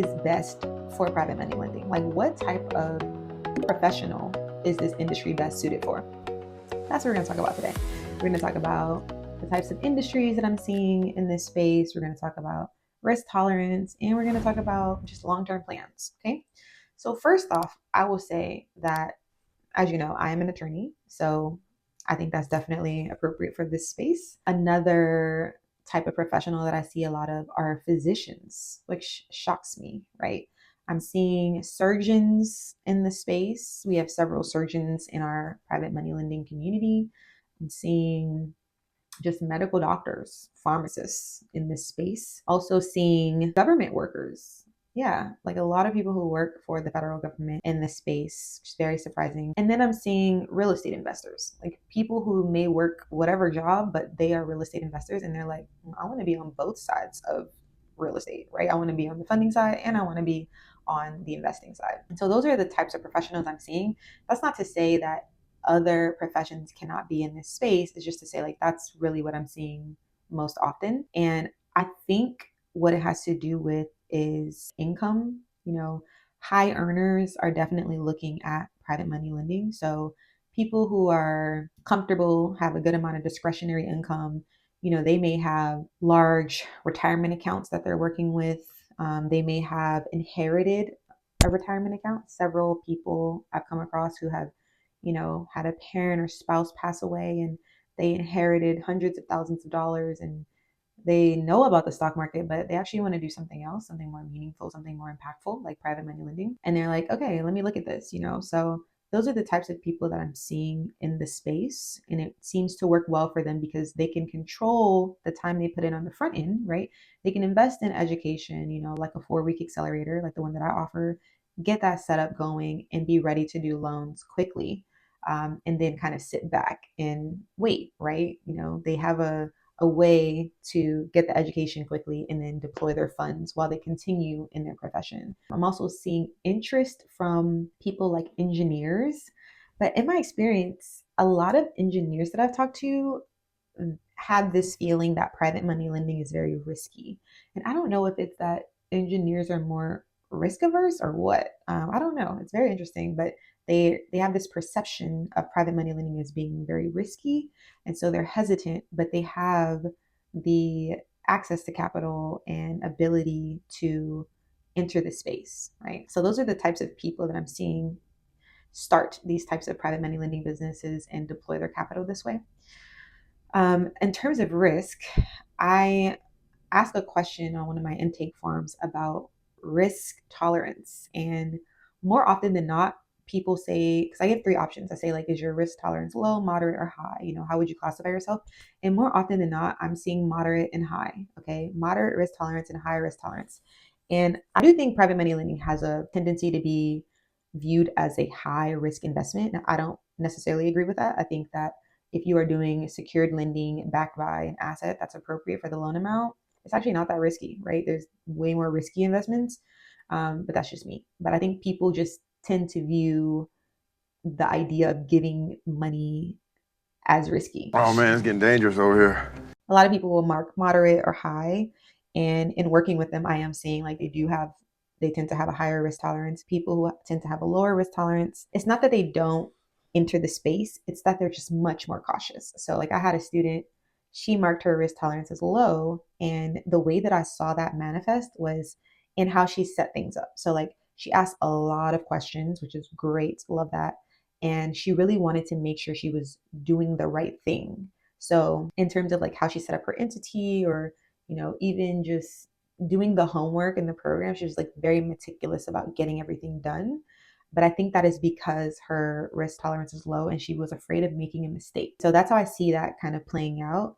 is best for private money lending? Like, what type of professional is this industry best suited for? That's what we're going to talk about today. We're going to talk about the types of industries that I'm seeing in this space. We're going to talk about risk tolerance, and we're going to talk about just long-term plans. Okay. So first off, I will say that, as you know, I am an attorney. So I think that's definitely appropriate for this space. Another type of professional that I see a lot of are physicians, which shocks me, right? I'm seeing surgeons in the space. We have several surgeons in our private money lending community. I'm seeing just medical doctors, pharmacists in this space. Also seeing government workers. Yeah, like a lot of people who work for the federal government in this space, which is very surprising. And then I'm seeing real estate investors, like people who may work whatever job, but they are real estate investors and they're like, I want to be on both sides of real estate, right? I want to be on the funding side and I want to be on the investing side. And so those are the types of professionals I'm seeing. That's not to say that other professions cannot be in this space. Is just to say, like, that's really what I'm seeing most often. And I think what it has to do with is income. You know, high earners are definitely looking at private money lending. So people who are comfortable, have a good amount of discretionary income, they may have large retirement accounts that they're working with. They may have inherited a retirement account. Several people I've come across who have had a parent or spouse pass away and they inherited hundreds of thousands of dollars and they know about the stock market, but they actually want to do something else, something more meaningful, something more impactful, like private money lending. And they're like, okay, let me look at this, So those are the types of people that I'm seeing in the space. And it seems to work well for them because they can control the time they put in on the front end, right? They can invest in education, like a 4-week accelerator, like the one that I offer, get that set up going and be ready to do loans quickly. And then kind of sit back and wait, right? They have a way to get the education quickly and then deploy their funds while they continue in their profession. I'm also seeing interest from people like engineers, but in my experience, a lot of engineers that I've talked to have this feeling that private money lending is very risky. And I don't know if it's that engineers are more risk averse or what. I don't know. It's very interesting, but they have this perception of private money lending as being very risky, and so they're hesitant, but they have the access to capital and ability to enter the space, right? So those are the types of people that I'm seeing start these types of private money lending businesses and deploy their capital this way. In terms of risk, I asked a question on one of my intake forms about risk tolerance. And more often than not, people say, because I give 3 options. I say, like, is your risk tolerance low, moderate, or high? How would you classify yourself? And more often than not, I'm seeing moderate and high. Okay. Moderate risk tolerance and high risk tolerance. And I do think private money lending has a tendency to be viewed as a high risk investment. Now, I don't necessarily agree with that. I think that if you are doing secured lending backed by an asset that's appropriate for the loan amount, it's actually not that risky, right? There's way more risky investments, but that's just me. But I think people just tend to view the idea of giving money as risky. Oh man, it's getting dangerous over here. A lot of people will mark moderate or high, and in working with them, I am seeing like they tend to have a higher risk tolerance. People who tend to have a lower risk tolerance, it's not that they don't enter the space, it's that they're just much more cautious. So like I had a student, she marked her risk tolerance as low, and the way that I saw that manifest was in how she set things up. So like she asked a lot of questions, which is great, love that. And she really wanted to make sure she was doing the right thing. So in terms of like how she set up her entity, or even just doing the homework in the program, she was like very meticulous about getting everything done. But I think that is because her risk tolerance is low and she was afraid of making a mistake. So that's how I see that kind of playing out.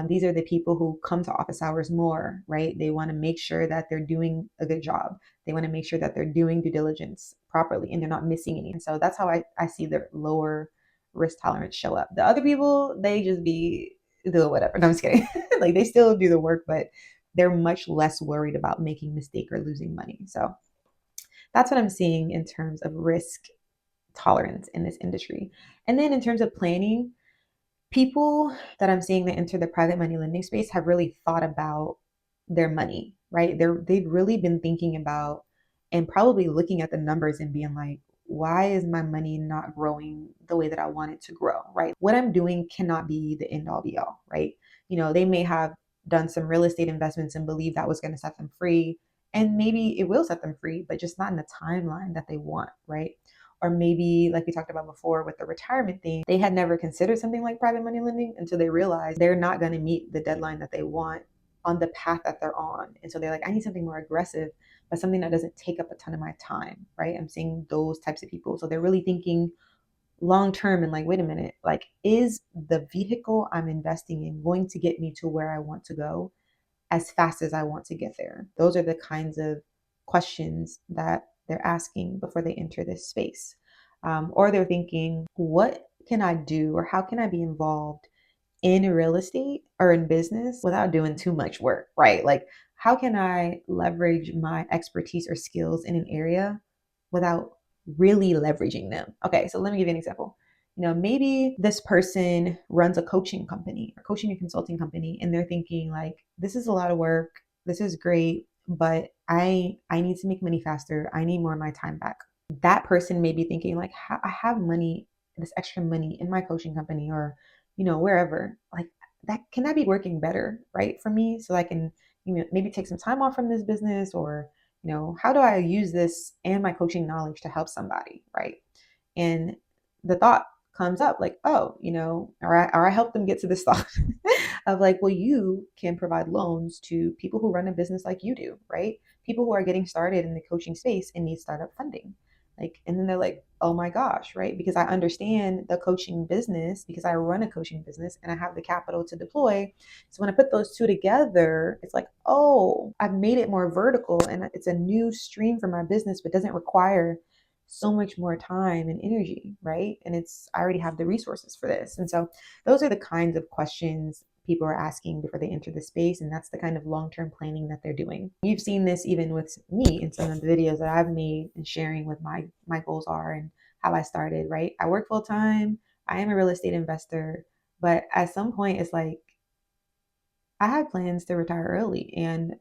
These are the people who come to office hours more, right? They want to make sure that they're doing a good job. They want to make sure that they're doing due diligence properly and they're not missing any. And so that's how I see the lower risk tolerance show up. The other people, they just be doing whatever. No, I'm just kidding. Like they still do the work, but they're much less worried about making a mistake or losing money. So that's what I'm seeing in terms of risk tolerance in this industry. And then in terms of planning, people that I'm seeing that enter the private money lending space have really thought about their money, right? They've really been thinking about and probably looking at the numbers and being like, why is my money not growing the way that I want it to grow, right? What I'm doing cannot be the end all be all, right? They may have done some real estate investments and believe that was going to set them free. And maybe it will set them free, but just not in the timeline that they want, right? Or maybe, like we talked about before with the retirement thing, they had never considered something like private money lending until they realized they're not going to meet the deadline that they want on the path that they're on. And so they're like, I need something more aggressive, but something that doesn't take up a ton of my time, right? I'm seeing those types of people. So they're really thinking long term and like, wait a minute, like, is the vehicle I'm investing in going to get me to where I want to go as fast as I want to get there? Those are the kinds of questions that they're asking before they enter this space. Or they're thinking, what can I do, or how can I be involved in real estate or in business without doing too much work, right? Like, how can I leverage my expertise or skills in an area without really leveraging them? Okay, so let me give you an example. Maybe this person runs a coaching company or coaching and consulting company, and they're thinking like, this is a lot of work. This is great, but I need to make money faster. I need more of my time back. That person may be thinking like, I have money, this extra money in my coaching company, or wherever, like, that can I be working better, right, for me, so I can maybe take some time off from this business, or how do I use this and my coaching knowledge to help somebody, right? And the thought comes up like, oh, or I help them get to this thought of like, well, you can provide loans to people who run a business like you do, right? People who are getting started in the coaching space and need startup funding. Like, and then they're like, oh my gosh, right? Because I understand the coaching business, because I run a coaching business and I have the capital to deploy. So when I put those two together, it's like, oh, I've made it more vertical and it's a new stream for my business, but doesn't require so much more time and energy, right? And I already have the resources for this. And so those are the kinds of questions people are asking before they enter the space. And that's the kind of long-term planning that they're doing. You've seen this even with me in some of the videos that I've made and sharing what my goals are and how I started, right? I work full time. I am a real estate investor, but at some point it's like, I have plans to retire early, and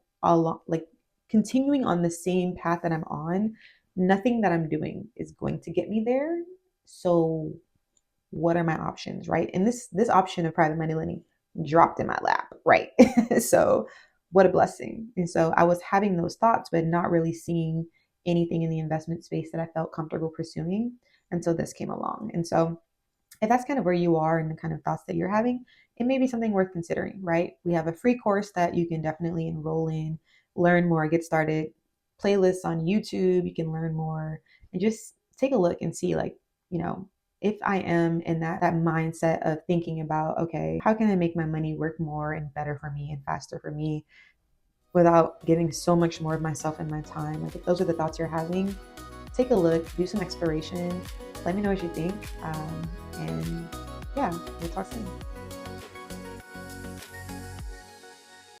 like continuing on the same path that I'm on, nothing that I'm doing is going to get me there. So what are my options, right? And this option of private money lending dropped in my lap, right? So what a blessing. And so I was having those thoughts, but not really seeing anything in the investment space that I felt comfortable pursuing until this came along. And so if that's kind of where you are and the kind of thoughts that you're having, it may be something worth considering, right? We have a free course that you can definitely enroll in, learn more, get started, playlists on YouTube, you can learn more and just take a look and see, like, if I am in that mindset of thinking about, okay, how can I make my money work more and better for me and faster for me without giving so much more of myself and my time? Like, if those are the thoughts you're having, take a look, do some exploration. Let me know what you think. And yeah, we'll talk soon.